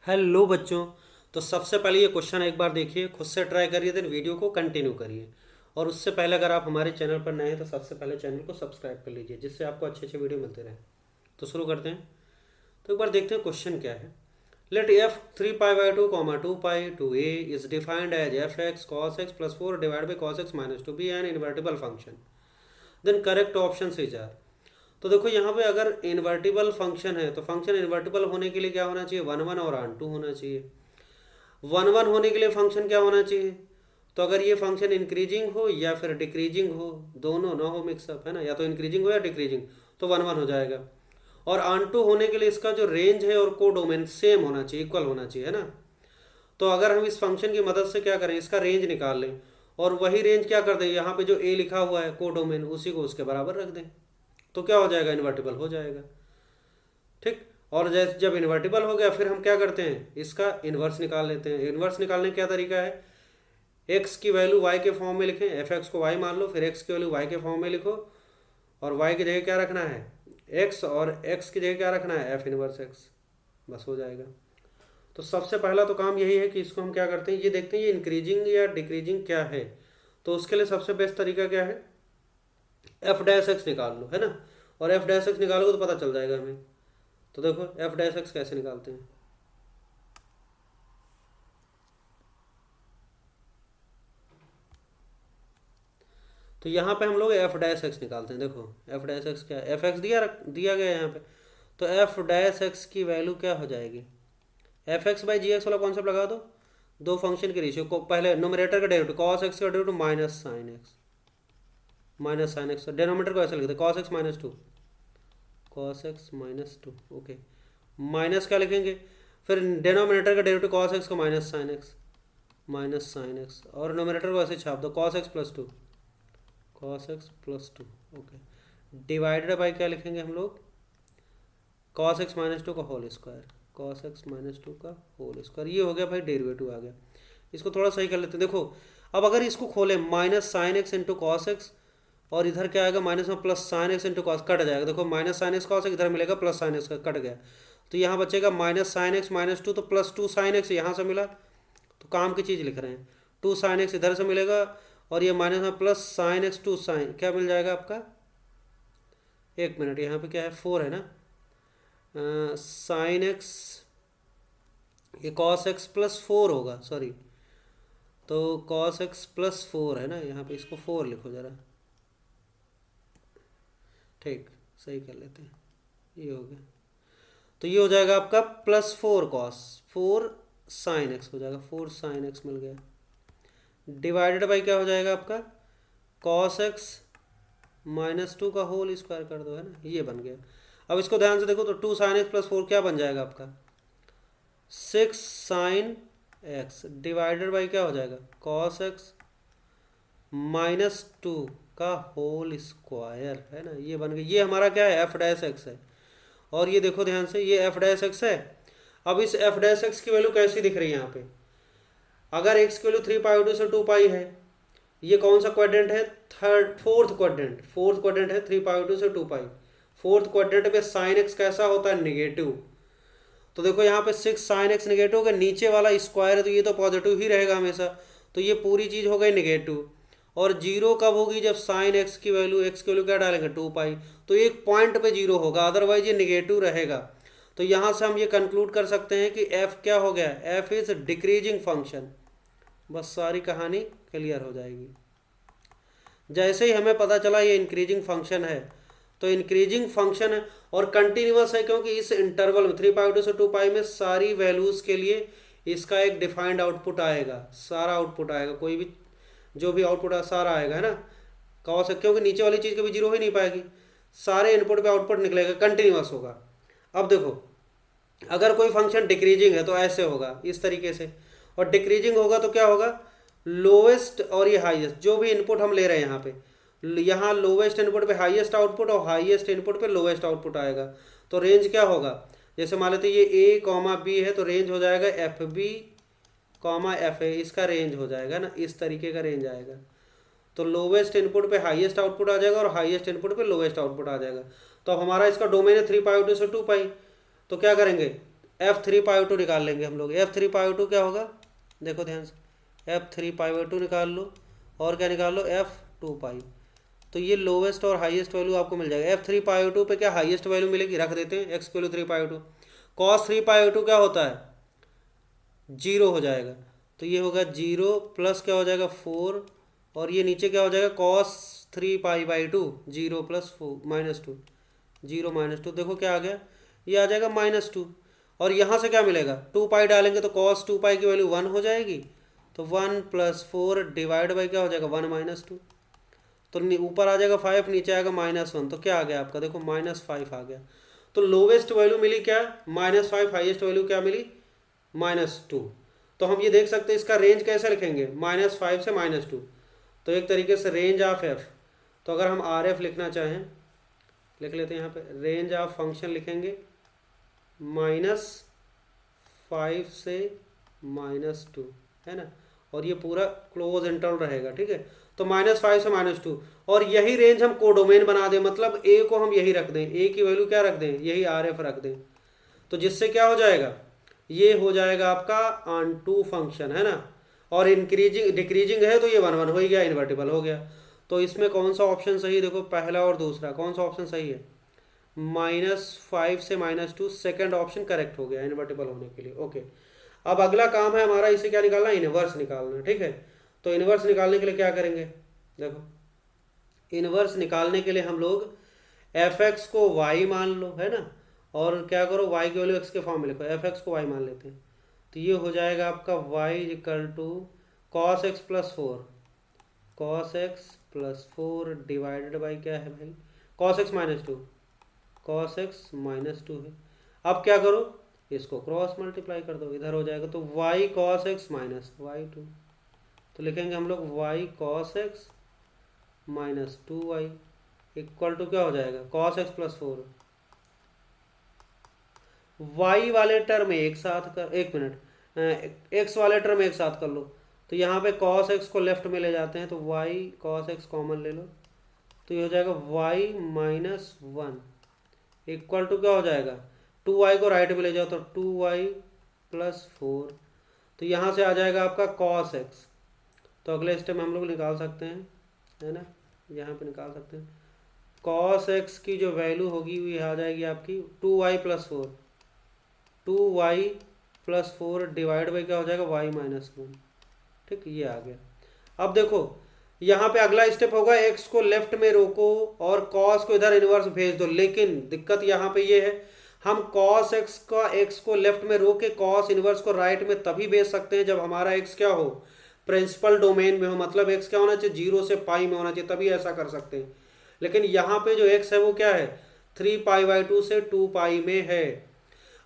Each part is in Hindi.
हेलो बच्चों। तो सबसे पहले ये क्वेश्चन एक बार देखिए, खुद से ट्राई करिए, देन वीडियो को कंटिन्यू करिए। और उससे पहले अगर आप हमारे चैनल पर नए हैं तो सबसे पहले चैनल को सब्सक्राइब कर लीजिए, जिससे आपको अच्छे अच्छे वीडियो मिलते रहें। तो शुरू करते हैं। तो एक बार देखते हैं क्वेश्चन क्या है। लेट एफ 3 पाई/2, 2 पाई/2a is defined as F X cos X plus 4 divide by cos X minus 2 be an invertible function. Then correct option is R. तो देखो यहाँ पे अगर इन्वर्टिबल फंक्शन है तो फंक्शन इन्वर्टिबल होने के लिए क्या होना चाहिए, 1 1 और आन 2 होना चाहिए। 1 1 होने के लिए फंक्शन क्या होना चाहिए, तो अगर ये फंक्शन इंक्रीजिंग हो या फिर डिक्रीजिंग हो, दोनों ना हो मिक्सअप, है ना, या तो इंक्रीजिंग हो या डिक्रीजिंग, तो 1 1 हो जाएगा। और आन 2 होने के लिए इसका जो रेंज है और कोडोमेन सेम होना चाहिए, इक्वल होना चाहिए, है ना। तो अगर हम इस फंक्शन की मदद से क्या करें, इसका रेंज निकाल लें और वही रेंज क्या कर दें, यहाँ पे जो ए लिखा हुआ है कोडोमेन, उसी को उसके बराबर रख दें, तो क्या हो जाएगा, इन्वर्टिबल हो जाएगा। ठीक। और जैसे जब इन्वर्टिबल हो गया फिर हम क्या करते हैं, इसका इन्वर्स निकाल लेते हैं। इन्वर्स निकालने का क्या तरीका है, एक्स की वैल्यू वाई के फॉर्म में लिखें, एफ एक्स को वाई मान लो, फिर एक्स की वैल्यू वाई के फॉर्म में लिखो, और वाई की जगह क्या रखना है, एक्स, और एक्स की जगह क्या रखना है, एफ इनवर्स एक्स। बस हो जाएगा। तो सबसे पहला तो काम यही है कि इसको हम क्या करते हैं, ये देखते हैं ये इंक्रीजिंग या डिक्रीजिंग क्या है। तो उसके लिए सबसे बेस्ट तरीका क्या है, एफ डैश एक्स निकाल लो, है ना। और एफ डैश एक्स निकालोगे तो पता चल जाएगा हमें। तो देखो एफ डैश एक्स कैसे निकालते हैं। तो यहाँ पे हम लोग एफ डैश एक्स निकालते हैं। देखो एफ डैश एक्स क्या है, एफ एक्स दिया गया है यहाँ पे। तो एफ डैश एक्स की वैल्यू क्या हो जाएगी, F X by G X वाला कॉन्सेप्ट लगा दो। दो फंक्शन के रेशियो को, पहले नोमिनेटर का डेरिवेटिव कॉस एक्स का derivative minus sine x, minus sine x, denominator को ऐसे लिखते हैं cos X minus to, cos X minus to. Okay, minus क्या लिखेंगे, फिर डेनोमिनेटर का डेरिवेटिव कॉस एक्स को minus sine x, minus sine x, और नोमिनेटर को ऐसे छाप दो cos X plus two, cos X plus two. Okay, divided by क्या लिखेंगे हम लोग, कॉस एक्स माइनस टू का whole square, cos X minus two का होल स्क्वायर। ये हो गया भाई, डेरिवेटिव आ गया। इसको थोड़ा सही कर लेते हैं। देखो अब अगर इसको खोलें, minus sine x into cos x, और इधर क्या आएगा, माइनस में plus sine x into cos, cut जाएगा। देखो माइनस साइन एक्स कॉस, इधर मिलेगा प्लस साइन एक्स का, कट गया। तो यहाँ बचेगा minus sine x minus to, तो प्लस टू साइन एक्स यहाँ से मिला, तो काम की चीज़ लिख रहे हैं। टू साइन एक्स इधर से मिलेगा, और ये माइनस में plus sine X two sine, क्या मिल जाएगा आपका, एक मिनट, यहाँ पे क्या है, फोर है ना, साइन एक्स, ये कॉस एक्स प्लस फोर होगा, सॉरी। तो कॉस एक्स प्लस फोर है ना, यहाँ पे इसको फोर लिखो ज़रा। ठीक, सही कर लेते हैं, ये हो गया। तो ये हो जाएगा आपका plus four cos, four sine x हो जाएगा, फोर साइन एक्स मिल गया। डिवाइडेड बाई क्या हो जाएगा आपका, कॉस एक्स माइनस टू का होल स्क्वायर कर दो, है ना, ये बन गया। अब इसको ध्यान से देखो, तो two sine X plus four क्या बन जाएगा आपका, six sine X, divided by क्या हो जाएगा, कॉस एक्स माइनस टू का होल स्क्वायर, है ना, ये बन गया। ये हमारा क्या है, एफ डैश एक्स है। और ये देखो ध्यान से, ये एफ डैश एक्स है। अब इस एफ डैश एक्स की वैल्यू कैसी दिख रही है यहाँ पे, अगर एक्स की वैल्यू 3 पाई/2 से 2 पाई है, ये कौन सा क्वाड्रेंट है, फोर्थ क्वाड्रेंट, फोर्थ क्वाड्रेंट है 3 पाई/2 से 2 पाई। फोर्थ क्वाड्रेंट में साइन एक्स कैसा होता है, निगेटिव। तो देखो यहाँ पे सिक्स साइन एक्स निगेटिव हो गया, नीचे वाला स्क्वायर है तो ये तो पॉजिटिव ही रहेगा हमेशा, तो ये पूरी चीज़ हो गई निगेटिव। और जीरो कब होगी, जब साइन एक्स की वैल्यू, एक्स की वैल्यू क्या डालेंगे, 2 पाई, तो एक पॉइंट पे जीरो होगा, अदरवाइज ये निगेटिव रहेगा। तो यहाँ से हम ये कंक्लूड कर सकते हैं कि एफ क्या हो गया, एफ इज डिक्रीजिंग फंक्शन। बस सारी कहानी क्लियर हो जाएगी। जैसे ही हमें पता चला ये इंक्रीजिंग फंक्शन है, तो इंक्रीजिंग फंक्शन है और कंटिन्यूअस है, क्योंकि इस इंटरवल में 3 पाई/2 से 2 पाई में सारी वैल्यूज़ के लिए इसका एक डिफाइंड आउटपुट आएगा, सारा आउटपुट आएगा, कोई भी जो भी आउटपुट है सारा आएगा, है ना। कॉस, क्योंकि नीचे वाली चीज़ कभी जीरो ही नहीं पाएगी, सारे इनपुट पे आउटपुट निकलेगा, कंटिन्यूअस होगा। अब देखो अगर कोई फंक्शन डिक्रीजिंग है तो ऐसे होगा, इस तरीके से, और डिक्रीजिंग होगा तो क्या होगा, लोवेस्ट और ये हाईएस्ट, जो भी इनपुट हम ले रहे हैं यहाँ पे, यहाँ लोवेस्ट इनपुट पे हाईएस्ट आउटपुट और हाईएस्ट इनपुट पे लोवेस्ट आउटपुट आएगा। तो रेंज क्या होगा, जैसे मान लेते ये ए कॉमा बी है, तो रेंज हो जाएगा F B comma F A, इसका रेंज हो जाएगा ना, इस तरीके का रेंज आएगा। तो लोवेस्ट इनपुट पे हाईएस्ट आउटपुट आ जाएगा और हाईएस्ट इनपुट पे लोवेस्ट आउटपुट आ जाएगा। तो अब हमारा इसका डोमेन है 3 पाई/2 से 2 पाई, तो क्या करेंगे, f3 पाई/2 निकाल लेंगे हम लोग। f3 पाई/2 क्या होगा, देखो ध्यान से, f3 पाई/2 निकाल लो और क्या निकाल लो, f2 पाई। तो ये लोवेस्ट और हाईएस्ट वैल्यू आपको मिल जाएगा। f3 पाई/2 पे क्या हाईएस्ट वैल्यू मिलेगी, रख देते हैं x की वैल्यू 3 पाई/2। cos 3 पाई/2 क्या होता है, 0 हो जाएगा। तो ये होगा 0 प्लस क्या हो जाएगा 4, और ये नीचे क्या हो जाएगा cos 3 पाई/2, 0 प्लस 4 -2, 0 -2, देखो क्या आ गया, ये आ जाएगा -2। और यहाँ से क्या मिलेगा, 2 पाई डालेंगे तो cos 2 पाई की वैल्यू 1 हो जाएगी। तो 1 + 4 डिवाइड बाई क्या हो जाएगा 1 - 2। तो ऊपर आ जाएगा 5, नीचे आएगा -1, तो क्या आ गया आपका, देखो -5 आ गया। तो लोवेस्ट वैल्यू मिली क्या, -5, हाईएस्ट वैल्यू क्या मिली, -2। तो हम ये देख सकते हैं इसका रेंज कैसे लिखेंगे, -5 से -2। तो एक तरीके से रेंज ऑफ एफ, तो अगर हम आर एफ लिखना चाहें, लिख लेते हैं यहाँ पे, रेंज ऑफ फंक्शन लिखेंगे -5 से -2, है ना, और ये पूरा क्लोज इंटरवल रहेगा, ठीक है। तो -5 से -2, और यही रेंज हम कोडोमेन बना दें, मतलब ए को हम यही रख दें, ए की वैल्यू क्या रख दें, यही आर एफ रख दें। तो जिससे क्या हो जाएगा, ये हो जाएगा आपका ऑन टू फंक्शन, है ना, और इंक्रीजिंग डिक्रीजिंग है तो ये 1 1 हो ही गया, इन्वर्टिबल हो गया। तो इसमें कौन सा ऑप्शन सही है, देखो पहला और दूसरा, कौन सा ऑप्शन सही है, -5 से -2, सेकंड ऑप्शन करेक्ट हो गया इन्वर्टिबल होने के लिए। ओके, अब अगला काम है हमारा, इसे क्या निकालना, इनवर्स निकालना, ठीक है। तो इनवर्स निकालने के लिए क्या करेंगे, देखो इनवर्स निकालने के लिए हम लोग f(x) को y मान लो, है ना, और क्या करो, y की वैल्यू x के फॉर्म में लिखो, f(x) को y मान लेते हैं। तो ये हो जाएगा आपका y = cos x + 4, cos x + 4 divided by क्या है भाई, cos x - 2, cos x - 2 है। अब क्या करो, इसको क्रॉस मल्टीप्लाई कर दो, इधर हो जाएगा, तो y cos x - y2, तो लिखेंगे हम लोग y cos x - 2y equal to क्या हो जाएगा, cos x + 4। y वाले टर्म एक साथ कर, एक मिनट, x वाले टर्म एक साथ कर लो। तो यहाँ पे cos x को लेफ्ट में ले जाते हैं, तो y cos x कॉमन ले लो, तो ये हो जाएगा y - 1 इक्वल टू क्या हो जाएगा, 2y को राइट में ले जाओ तो 2y + 4। तो यहाँ से आ जाएगा आपका cos x। तो अगले स्टेप में हम लोग निकाल सकते हैं, है ना, यहाँ पे निकाल सकते हैं। cos x की जो वैल्यू होगी वो आ जाएगी आपकी 2y + 4, 2y + 4 डिवाइड बाई क्या हो जाएगा y - 1, ठीक, ये आ गया। अब देखो यहाँ पे अगला स्टेप होगा, x को लेफ्ट में रोको और cos को इधर इनवर्स भेज दो, लेकिन दिक्कत यहाँ पे ये है, हम cos x का x को लेफ्ट में रोक के cos इनवर्स को राइट में तभी भेज सकते हैं जब हमारा x क्या हो, प्रिंसिपल डोमेन में हो, मतलब x क्या होना चाहिए, 0 से पाई में होना चाहिए, तभी ऐसा कर सकते हैं। लेकिन यहाँ पे जो x है वो क्या है, 3 पाई/2 से 2 पाई में है।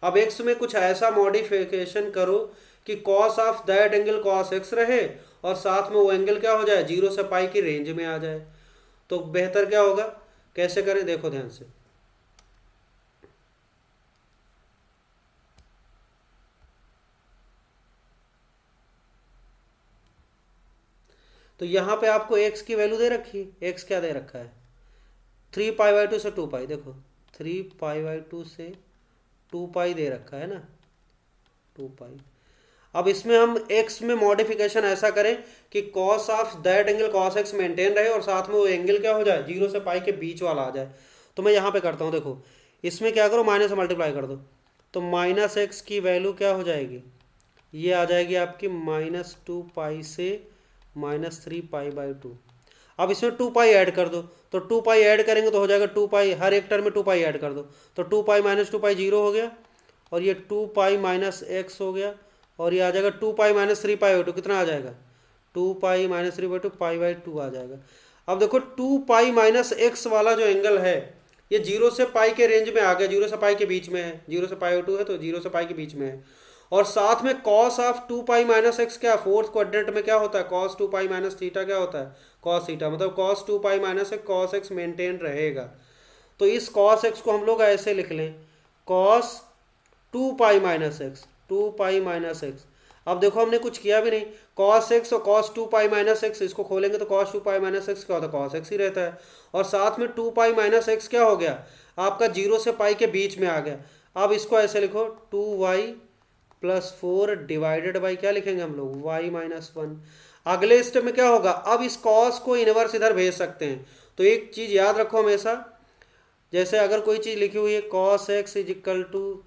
अब x में कुछ ऐसा मॉडिफिकेशन करो कि cos of that angle cos x रहे और साथ में वो एंगल क्या हो जाए, 0 से पाई की रेंज में आ जाए, तो बेहतर क्या होगा, कैसे करें, देखो ध्यान से। तो यहाँ पे आपको x की वैल्यू दे रखी है, x क्या दे रखा है, 3 पाई/2 से 2 पाई, देखो 3 पाई/2 से 2 पाई दे रखा है ना, 2 पाई। अब इसमें हम x में मॉडिफिकेशन ऐसा करें कि cos of that angle cos x maintain रहे और साथ में वो एंगल क्या हो जाए, 0 से पाई के बीच वाला आ जाए। तो मैं यहाँ पे करता हूँ, देखो इसमें क्या करो, माइनस से मल्टीप्लाई कर दो, तो -x की वैल्यू क्या हो जाएगी, ये आ जाएगी आपकी -2 पाई से -3 पाई/2। अब इसमें 2 पाई ऐड कर दो, तो 2 पाई ऐड करेंगे तो हो जाएगा 2 पाई, हर एक टर्म में 2 पाई ऐड कर दो, तो 2 पाई - 2 पाई 0 हो गया, और ये 2 पाई -x हो गया, और ये आ जाएगा 2 पाई -3 पाई/2, कितना आ जाएगा, 2 पाई -3/2 पाई/2 आ जाएगा। अब देखो 2 पाई -x वाला जो एंगल है ये 0 से पाई के रेंज में आ गया, 0 से पाई के बीच में है, 0 से पाई/2 है तो 0 से पाई के बीच में है, और साथ में cos ऑफ 2 पाई -x क्या, फोर्थ क्वाड्रेंट में क्या होता है, cos 2 पाई -थीटा क्या होता है, cos थीटा, मतलब cos 2 पाई -x cos x मेंटेन रहेगा। तो इस cos x को हम लोग ऐसे लिख लें, cos 2 पाई -x, 2 पाई -x। अब देखो हमने कुछ किया भी नहीं, cos x और cos 2 पाई -x, इसको खोलेंगे तो cos 2 पाई -x क्या होता है, cos x ही रहता है, और साथ में 2 पाई -x क्या हो गया आपका, 0 से पाई के बीच में आ गया। अब इसको ऐसे लिखो 2y+4 डिवाइडेड बाई क्या लिखेंगे हम लोग y-1। अगले स्टेप में क्या होगा, अब इस कॉस को इनवर्स इधर भेज सकते हैं। तो एक चीज याद रखो हमेशा, जैसे अगर कोई चीज लिखी हुई है cos x is equal to,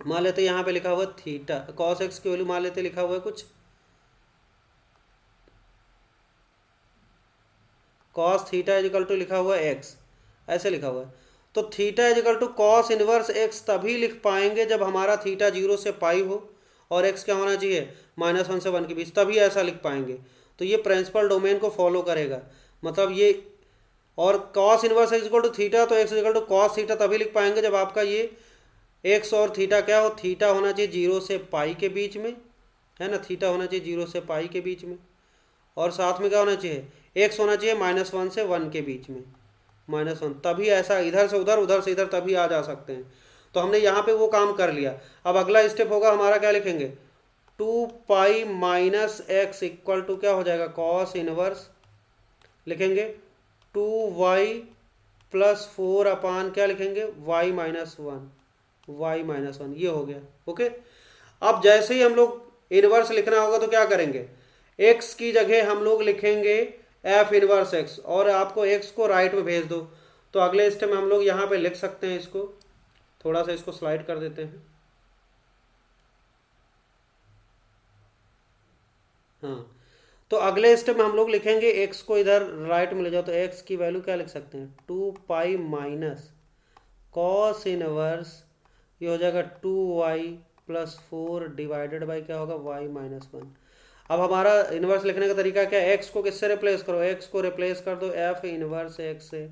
मान लेते यहाँ पे लिखा हुआ थीटा, cos x की वैल्यू मान लेते लिखा हुआ है कुछ cos theta is equal to लिखा हुआ है x, ऐसे लिखा हुआ है। तो theta is equal to cos inverse x तभी लिख पाएंगे जब हमारा थीटा 0 से पाई हो और x क्या होना चाहिए -1 से 1 के बीच, तभी ऐसा लिख पाएंगे। तो ये प्रिंसिपल डोमेन को फॉलो करेगा, मतलब ये। और cos inverse x equal to theta, तो x equal to cos theta तभी लिख पाएंगे जब आपका ये x और थीटा क्या हो, थीटा होना चाहिए 0 से पाई के बीच में, है ना, थीटा होना चाहिए 0 से पाई के बीच में, और साथ में क्या होना चाहिए x होना चाहिए -1 से 1 के बीच में, -1, तभी ऐसा इधर से उधर उधर से इधर तभी आ जा सकते हैं। तो हमने यहाँ पे वो काम कर लिया। अब अगला स्टेप होगा हमारा, क्या लिखेंगे 2 - x इक्वल टू क्या हो जाएगा कॉस इनवर्स, लिखेंगे 2y+4 अपान क्या लिखेंगे y-1, y-1, ये हो गया। ओके, अब जैसे ही हम लोग इनवर्स लिखना होगा तो क्या करेंगे, x की जगह हम लोग लिखेंगे f इनवर्स x, और आपको x को राइट में भेज दो। तो अगले स्टेप में हम लोग यहाँ पे लिख सकते हैं इसको, थोड़ा सा इसको स्लाइड कर देते हैं। हाँ, तो अगले स्टेप में हम लोग लिखेंगे x को इधर राइट में ले जाओ, तो x की वैल्यू क्या लिख सकते हैं 2 कॉस इनवर्स, ये हो जाएगा 2y+4 डिवाइडेड बाई क्या होगा y-1। अब हमारा इनवर्स लिखने का तरीका क्या है, x को किससे रिप्लेस करो, x को रिप्लेस कर दो f इनवर्स x से,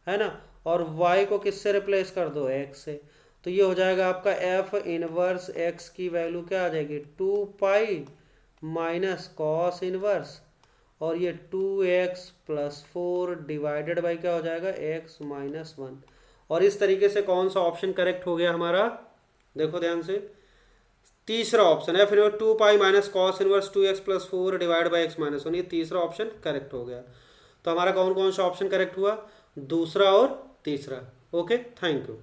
है ना, और y को किससे रिप्लेस कर दो x से। तो ये हो जाएगा आपका f इनवर्स x की वैल्यू क्या आ जाएगी 2 कॉस इनवर्स, और ये 2x+4 डिवाइडेड बाई क्या हो जाएगा x-1। और इस तरीके से कौन सा ऑप्शन करेक्ट हो गया हमारा, देखो ध्यान से, तीसरा ऑप्शन है, फिर 2 cos inverse 2x+4 divide by x-1, ये तीसरा ऑप्शन करेक्ट हो गया। तो हमारा कौन कौन सा ऑप्शन करेक्ट हुआ, दूसरा और तीसरा। Okay, thank you.